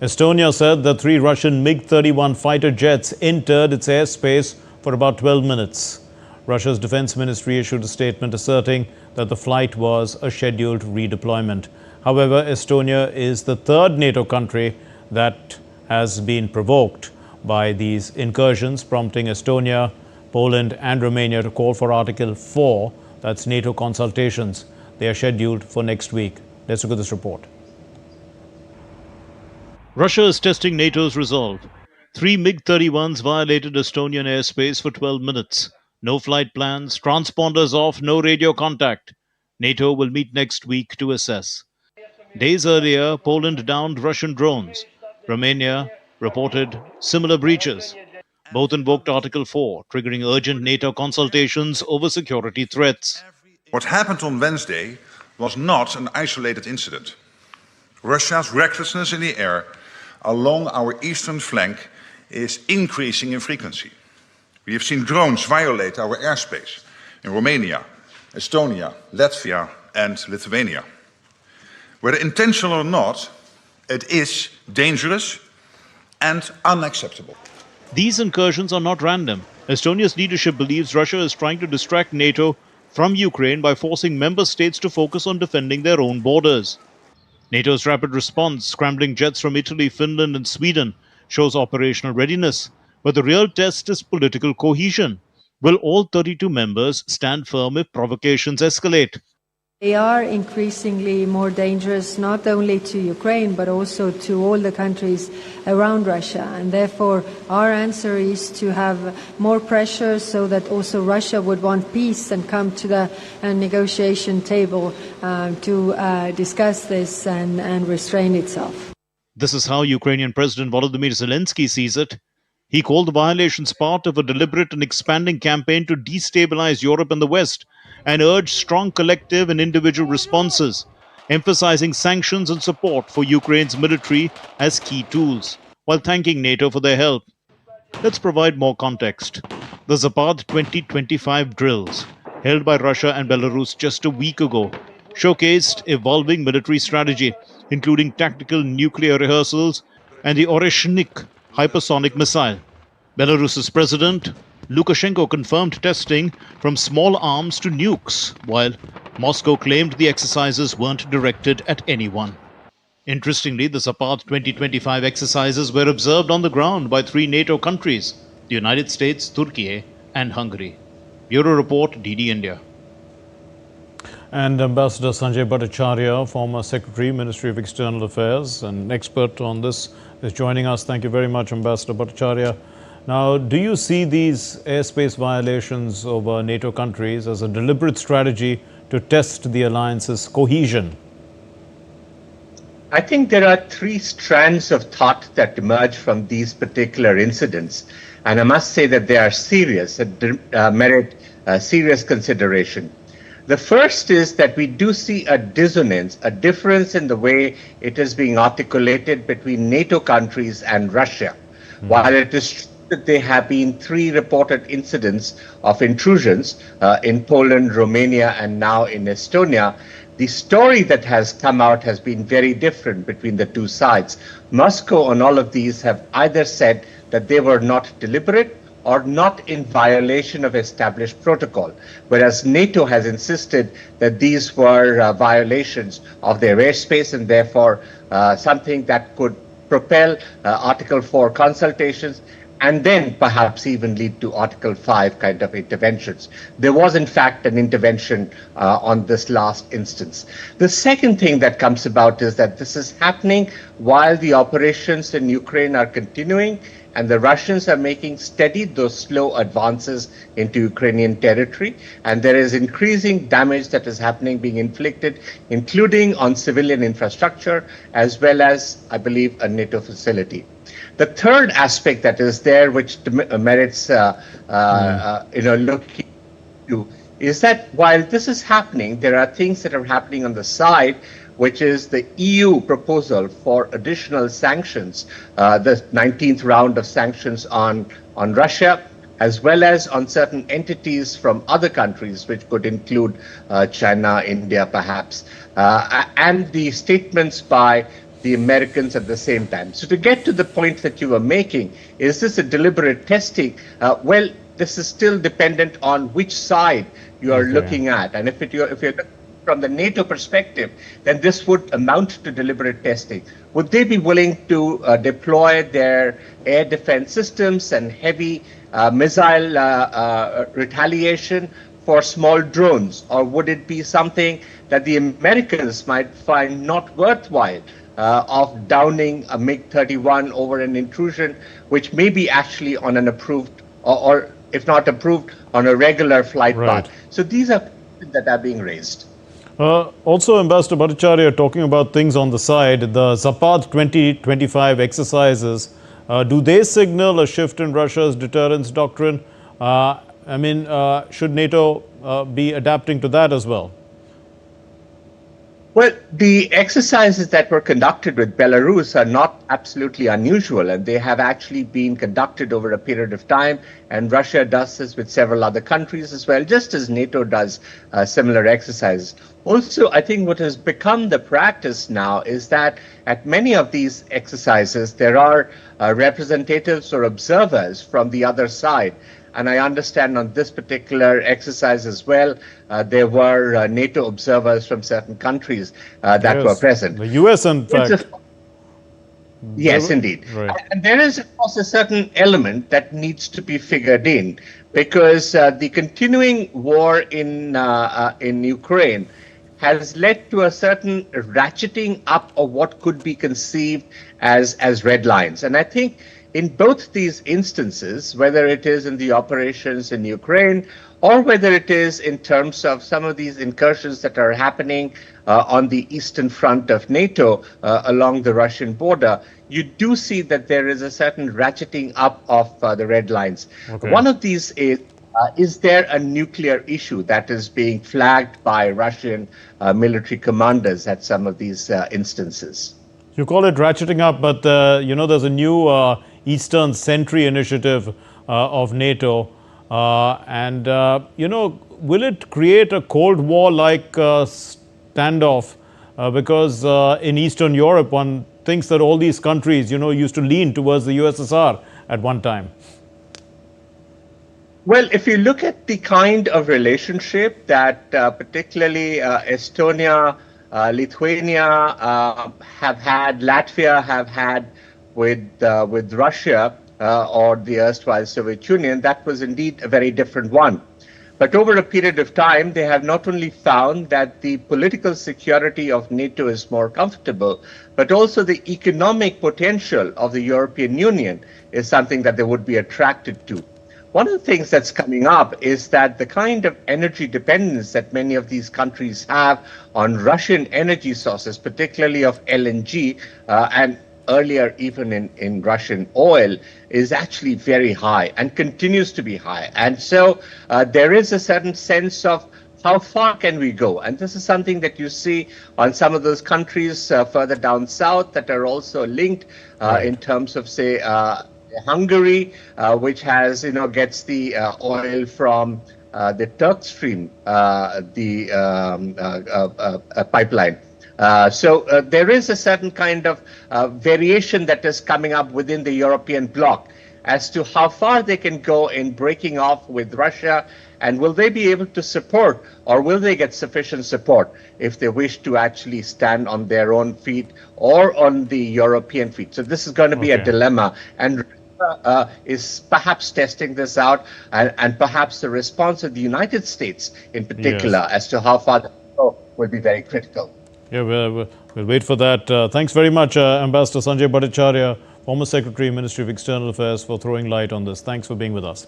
Estonia said the 3 Russian MiG-31 fighter jets entered its airspace for about 12 minutes. Russia's defense ministry issued a statement asserting that the flight was a scheduled redeployment. However, Estonia is the third NATO country that has been provoked by these incursions, prompting Estonia, Poland and Romania to call for Article 4, that's NATO consultations. They are scheduled for next week. Let's look at this report. Russia is testing NATO's resolve. 3 MiG-31s violated Estonian airspace for 12 minutes. No flight plans, transponders off, no radio contact. NATO will meet next week to assess. Days earlier, Poland downed Russian drones. Romania reported similar breaches. Both invoked Article 4, triggering urgent NATO consultations over security threats. What happened on Wednesday was not an isolated incident. Russia's recklessness in the air along our eastern flank is increasing in frequency. We have seen drones violate our airspace in Romania, Estonia, Latvia and Lithuania. Whether intentional or not, it is dangerous and unacceptable. These incursions are not random. Estonia's leadership believes Russia is trying to distract NATO from Ukraine by forcing member states to focus on defending their own borders. NATO's rapid response, scrambling jets from Italy, Finland and Sweden, shows operational readiness. But the real test is political cohesion. Will all 32 members stand firm if provocations escalate? They are increasingly more dangerous not only to Ukraine but also to all the countries around Russia, and therefore our answer is to have more pressure so that also Russia would want peace and come to the negotiation table to discuss this and restrain itself. This is how Ukrainian President Volodymyr Zelensky sees it. He called the violations part of a deliberate and expanding campaign to destabilize Europe and the West, and urged strong collective and individual responses, emphasizing sanctions and support for Ukraine's military as key tools, while thanking NATO for their help. Let's provide more context. The Zapad 2025 drills, held by Russia and Belarus just a week ago, showcased evolving military strategy, including tactical nuclear rehearsals and the Oreshnik hypersonic missile. Belarus's president Lukashenko confirmed testing from small arms to nukes, while Moscow claimed the exercises weren't directed at anyone. Interestingly, the Zapad 2025 exercises were observed on the ground by 3 NATO countries, the United States, Turkey and Hungary. Bureau Report, DD India. And Ambassador Sanjay Bhattacharya, former Secretary, Ministry of External Affairs, and expert on this, is joining us. Thank you very much, Ambassador Bhattacharya. Now, do you see these airspace violations over NATO countries as a deliberate strategy to test the alliance's cohesion? I think there are 3 strands of thought that emerge from these particular incidents, and I must say that they are serious and merit serious consideration. The first is that we do see a dissonance, a difference in the way it is being articulated between NATO countries and Russia. While it is true that there have been 3 reported incidents of intrusions in Poland, Romania, and now in Estonia, the story that has come out has been very different between the 2 sides. Moscow on all of these have either said that they were not deliberate or not in violation of established protocol, whereas NATO has insisted that these were violations of their airspace and therefore something that could propel Article 4 consultations and then perhaps even lead to Article 5 kind of interventions. There was in fact an intervention on this last instance. The second thing that comes about is that this is happening while the operations in Ukraine are continuing and the Russians are making steady though slow advances into Ukrainian territory, and there is increasing damage that is happening, being inflicted, including on civilian infrastructure as well as, I believe, a NATO facility. The third aspect that is there, which merits looking to, is that while this is happening, there are things that are happening on the side, which is the EU proposal for additional sanctions, the 19th round of sanctions on Russia, as well as on certain entities from other countries, which could include China, India, perhaps, and the statements by the Americans at the same time. So to get to the point that you were making, is this a deliberate testing? Well, this is still dependent on which side you are looking at. And if you're looking from the NATO perspective, then this would amount to deliberate testing. Would they be willing to deploy their air defense systems and heavy missile retaliation for small drones? Or would it be something that the Americans might find not worthwhile of downing a MiG-31 over an intrusion, which may be actually on an approved, or if not approved, on a regular flight path? So these are questions that are being raised. Also, Ambassador Bhattacharya, talking about things on the side, the Zapad 2025 exercises, do they signal a shift in Russia's deterrence doctrine? I mean, should NATO be adapting to that as well? Well, the exercises that were conducted with Belarus are not absolutely unusual, and they have actually been conducted over a period of time, and Russia does this with several other countries as well, just as NATO does similar exercises. Also, I think what has become the practice now is that at many of these exercises, there are representatives or observers from the other side. And I understand on this particular exercise as well, there were NATO observers from certain countries that were present. The US, in fact. Yes, indeed. Right. And there is, of course, a certain element that needs to be figured in, because the continuing war in Ukraine has led to a certain ratcheting up of what could be conceived as red lines. And I think in both these instances, whether it is in the operations in Ukraine or whether it is in terms of some of these incursions that are happening on the eastern front of NATO along the Russian border, you do see that there is a certain ratcheting up of the red lines. One of these is there a nuclear issue that is being flagged by Russian military commanders at some of these instances? You call it ratcheting up, but you know, there's a new Eastern Sentry initiative of NATO, and you know, will it create a Cold War-like standoff? Because in Eastern Europe, one thinks that all these countries, you know, used to lean towards the USSR at one time. Well, if you look at the kind of relationship that particularly Estonia, Lithuania have had, Latvia have had with Russia or the erstwhile Soviet Union, that was indeed a very different one. But over a period of time, they have not only found that the political security of NATO is more comfortable, but also the economic potential of the European Union is something that they would be attracted to. One of the things that's coming up is that the kind of energy dependence that many of these countries have on Russian energy sources, particularly of LNG, and earlier even in Russian oil, is actually very high and continues to be high. And so there is a certain sense of how far can we go? And this is something that you see on some of those countries further down south that are also linked in terms of, say, Hungary, which has, you know, gets the oil from the Turk Stream, pipeline. So there is a certain kind of variation that is coming up within the European bloc as to how far they can go in breaking off with Russia, and will they be able to support, or will they get sufficient support if they wish to actually stand on their own feet or on the European feet. So this is going to be a dilemma, and is perhaps testing this out, and perhaps the response of the United States in particular as to how far they go will be very critical. Yeah, we'll wait for that. Thanks very much, Ambassador Sanjay Bhattacharya, former Secretary, Ministry of External Affairs, for throwing light on this. Thanks for being with us.